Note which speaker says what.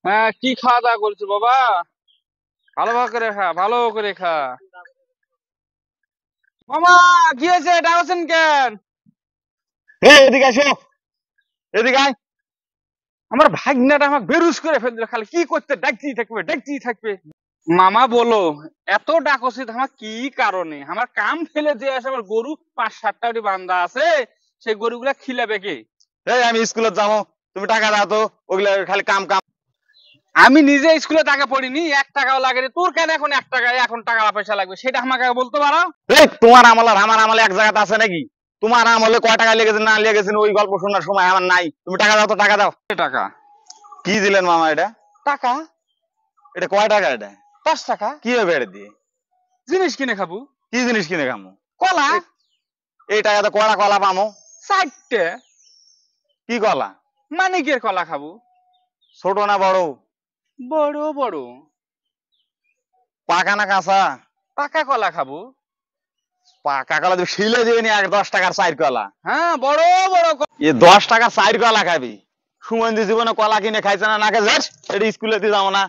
Speaker 1: হ্যাঁ, কি খাওয়া দাওয়া করছো বাবা? ভালো ভালো করে খা, ভালো করে খা। মামা, কি হয়েছে, ডাকছেন কেন?
Speaker 2: এদিকে আসো। এদিকে আয়।
Speaker 1: আমার ভাগনাটা আমাকে বেরুস করে ফেললো, খালি কি করতে ডাকতেই থাকবে ডাকতেই থাকবে। মামা বলো, এত ডাকছিস আমার কি কারণে? আমার কাম ফেলে দিয়ে আসে, আমার গরু 5-7টা বান্ধা আছে, সেই গরুগুলা খিলাবে কে?
Speaker 2: আমি স্কুলে যাবো, তুমি টাকা দাও তো। ওগুলা খালি কাম কাম।
Speaker 1: আমি নিজে স্কুলে টাকা পড়িনি, 1 টাকাও লাগেনি। তোর কেন এখন 1 টাকা, এখন টাকা পয়সা লাগবে, সেটা আমাকে বলতে পারো?
Speaker 2: তোমার আমল আর আমার আমলে এক জায়গাতে আছে নাকি? তোমার আমলে কয় টাকা লেগেছে না লেগেছে ওই গল্প শোনার সময় আমার নাই। তুমি টাকা দাও তো, টাকা দাও।
Speaker 1: টাকা?
Speaker 2: কি দিলেন মামা এটা?
Speaker 1: টাকা?
Speaker 2: এটা কয় টাকা এটা?
Speaker 1: 10 টাকা।
Speaker 2: কি হবে এটা দিয়ে?
Speaker 1: জিনিস কিনে খাবো।
Speaker 2: কি জিনিস কিনে খামো?
Speaker 1: কলা।
Speaker 2: এই এই টাকাতে কড়া কলা পামো?
Speaker 1: 4টে।
Speaker 2: কি কলা?
Speaker 1: মানিকের কলা খাবো।
Speaker 2: ছোট না বড়?
Speaker 1: বড় বড়।
Speaker 2: পাকা না কাঁচা?
Speaker 1: পাকা কলা খাবো।
Speaker 2: পাকা কলা তুমি শিলে দিবে নি? আর 10 টাকার 4 কলা?
Speaker 1: হ্যাঁ, বড় বড়
Speaker 2: এ 10 টাকার 4 কলা খাবি? সুমন্দি জীবনে কলা কিনে খাইছে না? নাকে যাস, এটা স্কুলে দিয়ে যাবো না।